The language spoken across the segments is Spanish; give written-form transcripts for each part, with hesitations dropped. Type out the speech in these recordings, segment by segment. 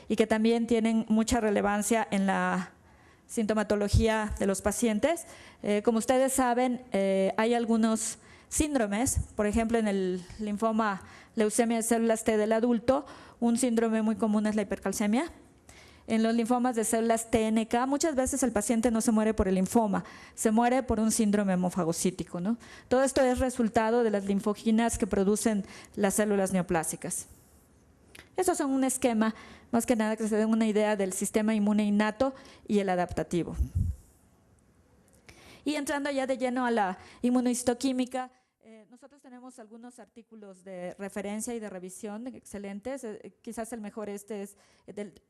y que también tienen mucha relevancia en la sintomatología de los pacientes. Como ustedes saben, hay algunos síndromes, por ejemplo, en el linfoma leucemia de células T del adulto, un síndrome muy común es la hipercalcemia. En los linfomas de células TNK, muchas veces el paciente no se muere por el linfoma, se muere por un síndrome hemofagocítico, ¿no? Todo esto es resultado de las linfoquinas que producen las células neoplásicas. Estos son un esquema, más que nada que se den una idea del sistema inmune innato y el adaptativo. Y entrando ya de lleno a la inmunohistoquímica, nosotros tenemos algunos artículos de referencia y de revisión excelentes. Quizás el mejor es,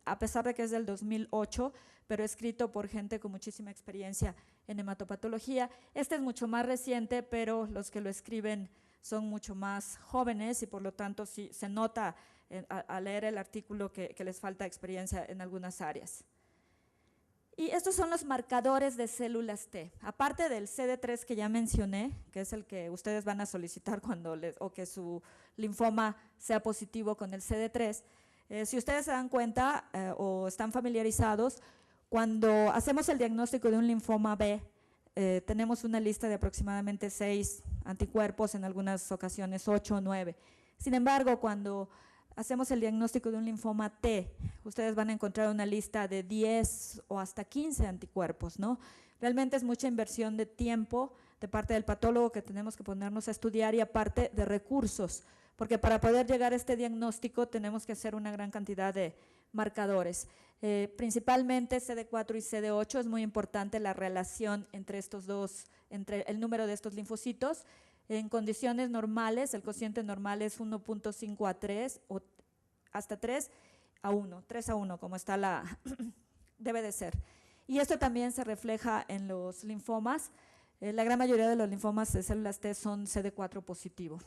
a pesar de que es del 2008, pero escrito por gente con muchísima experiencia en hematopatología. Este es mucho más reciente, pero los que lo escriben son mucho más jóvenes y por lo tanto sí se nota a leer el artículo que les falta experiencia en algunas áreas. Y estos son los marcadores de células T. Aparte del CD3 que ya mencioné, que es el que ustedes van a solicitar o que su linfoma sea positivo con el CD3, si ustedes se dan cuenta o están familiarizados, cuando hacemos el diagnóstico de un linfoma B, tenemos una lista de aproximadamente 6 anticuerpos, en algunas ocasiones 8 o 9. Sin embargo, cuando hacemos el diagnóstico de un linfoma T, ustedes van a encontrar una lista de 10 o hasta 15 anticuerpos, ¿no? Realmente es mucha inversión de tiempo de parte del patólogo que tenemos que ponernos a estudiar y aparte de recursos, porque para poder llegar a este diagnóstico tenemos que hacer una gran cantidad de marcadores. Principalmente CD4 y CD8 es muy importante la relación entre estos dos, entre el número de estos linfocitos. En condiciones normales, el cociente normal es 1.5 a 3 o hasta 3 a 1, 3 a 1, como está debe de ser. Y esto también se refleja en los linfomas. La gran mayoría de los linfomas de células T son CD4 positivos.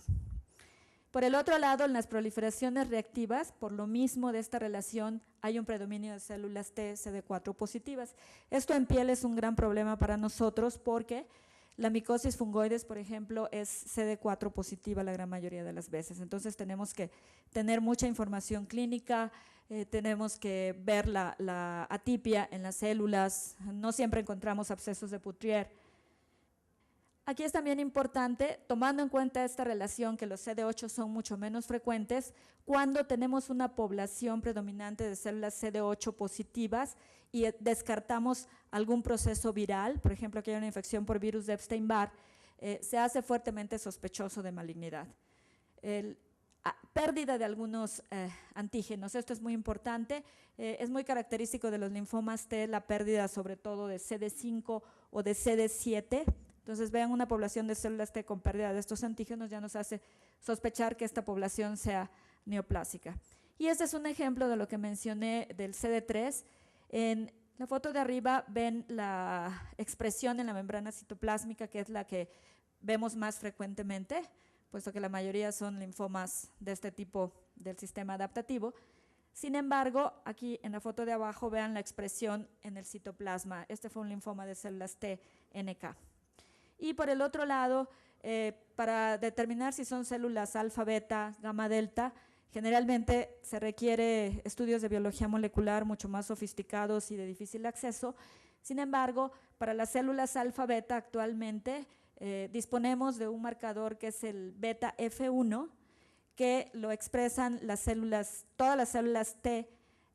Por el otro lado, en las proliferaciones reactivas, por lo mismo de esta relación, hay un predominio de células T CD4 positivas. Esto en piel es un gran problema para nosotros porque la micosis fungoides, por ejemplo, es CD4 positiva la gran mayoría de las veces. Entonces tenemos que tener mucha información clínica, tenemos que ver la atipia en las células, no siempre encontramos abscesos de Putrier. Aquí es también importante, tomando en cuenta esta relación que los CD8 son mucho menos frecuentes, cuando tenemos una población predominante de células CD8 positivas y descartamos algún proceso viral, por ejemplo, que hay una infección por virus de Epstein-Barr, se hace fuertemente sospechoso de malignidad. Pérdida de algunos antígenos, esto es muy importante, es muy característico de los linfomas T, la pérdida sobre todo de CD5 o de CD7. Entonces vean una población de células T con pérdida de estos antígenos ya nos hace sospechar que esta población sea neoplásica. Y este es un ejemplo de lo que mencioné del CD3. En la foto de arriba ven la expresión en la membrana citoplásmica, que es la que vemos más frecuentemente, puesto que la mayoría son linfomas de este tipo del sistema adaptativo. Sin embargo, aquí en la foto de abajo vean la expresión en el citoplasma. Este fue un linfoma de células T-NK. Y por el otro lado, para determinar si son células alfa, beta, gamma, delta, generalmente se requiere estudios de biología molecular mucho más sofisticados y de difícil acceso. Sin embargo, para las células alfa, beta actualmente disponemos de un marcador que es el beta F1, que lo expresan las células, todas las células T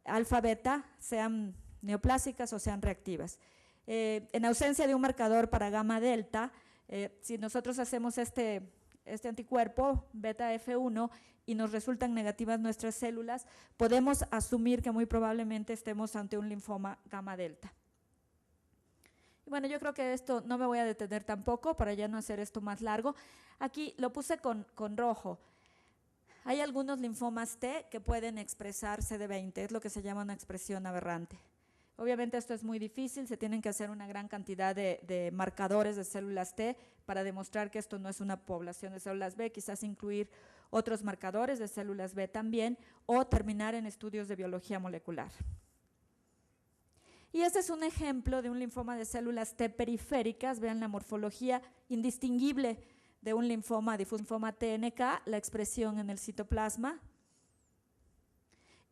alfa, beta, sean neoplásicas o sean reactivas. En ausencia de un marcador para gamma delta, si nosotros hacemos este anticuerpo beta F1 y nos resultan negativas nuestras células, podemos asumir que muy probablemente estemos ante un linfoma gamma delta. Y bueno, yo creo que esto no me voy a detener tampoco para ya no hacer esto más largo. Aquí lo puse con rojo. Hay algunos linfomas T que pueden expresar CD20, es lo que se llama una expresión aberrante. Obviamente esto es muy difícil, se tienen que hacer una gran cantidad de marcadores de células T para demostrar que esto no es una población de células B, quizás incluir otros marcadores de células B también o terminar en estudios de biología molecular. Y este es un ejemplo de un linfoma de células T periféricas, vean la morfología indistinguible de un linfoma difuso, linfoma TNK, la expresión en el citoplasma.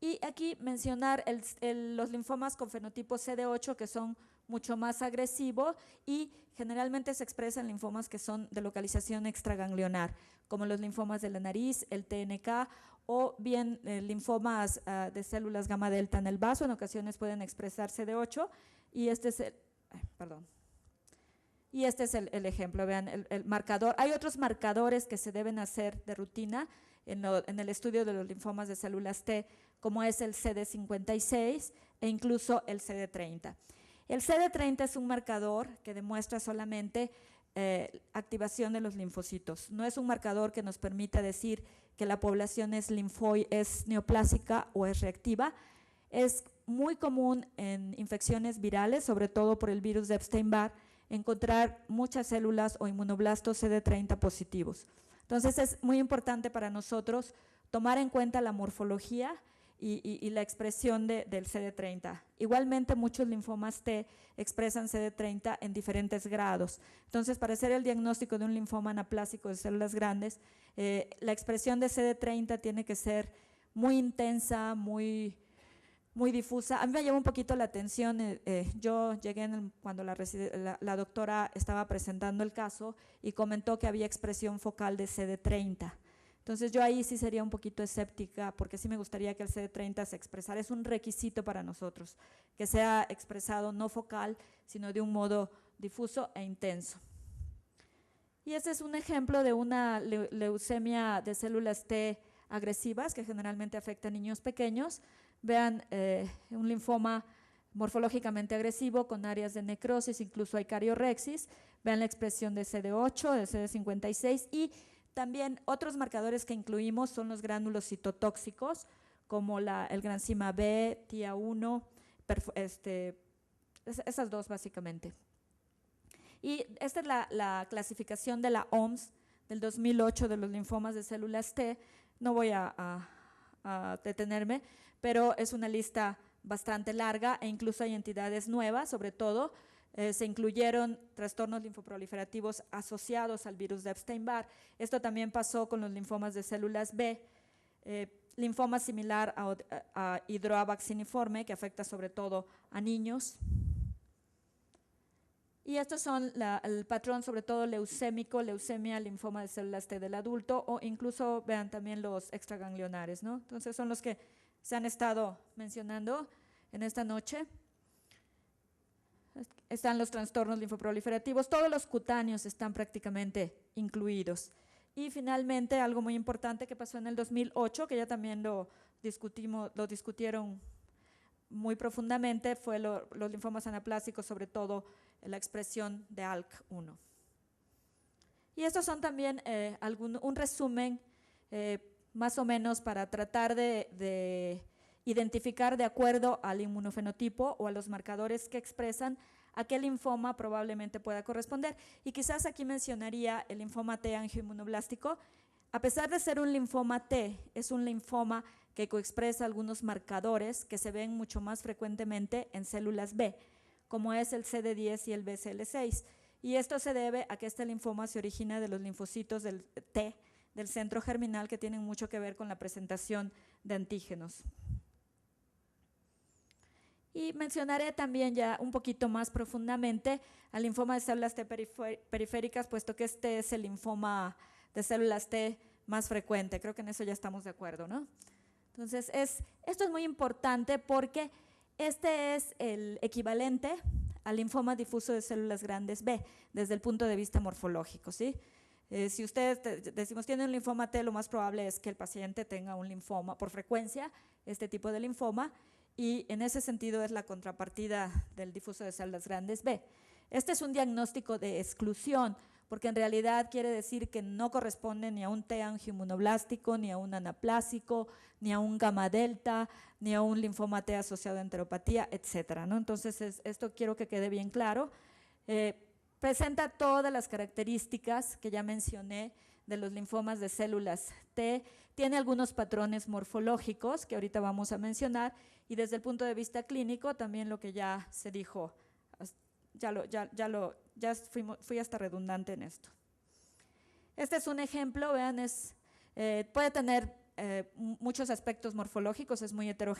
Y aquí mencionar los linfomas con fenotipo CD8 que son mucho más agresivos y generalmente se expresan linfomas que son de localización extraganglionar, como los linfomas de la nariz, el TNK o bien linfomas de células gamma delta en el vaso, en ocasiones pueden expresar CD8 y este es el ejemplo, vean el marcador. Hay otros marcadores que se deben hacer de rutina en el estudio de los linfomas de células T, como es el CD56 e incluso el CD30. El CD30 es un marcador que demuestra solamente activación de los linfocitos. No es un marcador que nos permita decir que la población es neoplásica o es reactiva. Es muy común en infecciones virales, sobre todo por el virus de Epstein-Barr, encontrar muchas células o inmunoblastos CD30 positivos. Entonces es muy importante para nosotros tomar en cuenta la morfología y la expresión del CD30. Igualmente muchos linfomas T expresan CD30 en diferentes grados. Entonces para hacer el diagnóstico de un linfoma anaplásico de células grandes, la expresión de CD30 tiene que ser muy intensa, muy difusa. A mí me llamó un poquito la atención, yo llegué cuando la doctora estaba presentando el caso y comentó que había expresión focal de CD30. Entonces yo ahí sí sería un poquito escéptica porque sí me gustaría que el CD30 se expresara. Es un requisito para nosotros, que sea expresado no focal, sino de un modo difuso e intenso. Y este es un ejemplo de una leucemia de células T agresivas que generalmente afecta a niños pequeños. Vean un linfoma morfológicamente agresivo con áreas de necrosis, incluso hay cariorrexis. Vean la expresión de CD8, de CD56 y también otros marcadores que incluimos son los gránulos citotóxicos como el granzima B, TIA1, esas dos básicamente. Y esta es la clasificación de la OMS del 2008 de los linfomas de células T. No voy a detenerme, pero es una lista bastante larga e incluso hay entidades nuevas, sobre todo se incluyeron trastornos linfoproliferativos asociados al virus de Epstein-Barr. Esto también pasó con los linfomas de células B, linfoma similar a hidroa vacciniforme que afecta sobre todo a niños. Y estos son el patrón sobre todo leucémico, leucemia, linfoma de células T del adulto o incluso vean también los extraganglionares, ¿no? Entonces son los que se han estado mencionando en esta noche. Están los trastornos linfoproliferativos, todos los cutáneos están prácticamente incluidos. Y finalmente algo muy importante que pasó en el 2008, que ya también lo discutieron muy profundamente, fue los linfomas anaplásicos, sobre todo la expresión de ALK1. Y estos son también un resumen más o menos para tratar de identificar de acuerdo al inmunofenotipo o a los marcadores que expresan a qué linfoma probablemente pueda corresponder. Y quizás aquí mencionaría el linfoma T angioinmunoblástico. A pesar de ser un linfoma T, es un linfoma que coexpresa algunos marcadores que se ven mucho más frecuentemente en células B, como es el CD10 y el BCL6. Y esto se debe a que este linfoma se origina de los linfocitos del T, del centro germinal, que tienen mucho que ver con la presentación de antígenos. Y mencionaré también ya un poquito más profundamente al linfoma de células T periféricas, puesto que este es el linfoma de células T más frecuente. Creo que en eso ya estamos de acuerdo, ¿no? Entonces, esto es muy importante porque este es el equivalente al linfoma difuso de células grandes B, desde el punto de vista morfológico, ¿sí? Si ustedes decimos tiene un linfoma T, lo más probable es que el paciente tenga un linfoma, por frecuencia, este tipo de linfoma, y en ese sentido es la contrapartida del difuso de células grandes B. Este es un diagnóstico de exclusión, porque en realidad quiere decir que no corresponde ni a un T angioinmunoblástico, ni a un anaplásico, ni a un gamma delta, ni a un linfoma T asociado a enteropatía, etcétera, ¿no? Entonces, esto quiero que quede bien claro. Presenta todas las características que ya mencioné de los linfomas de células T, tiene algunos patrones morfológicos que ahorita vamos a mencionar y desde el punto de vista clínico también lo que ya se dijo, fui hasta redundante en esto. Este es un ejemplo, vean, puede tener muchos aspectos morfológicos, es muy heterogéneo.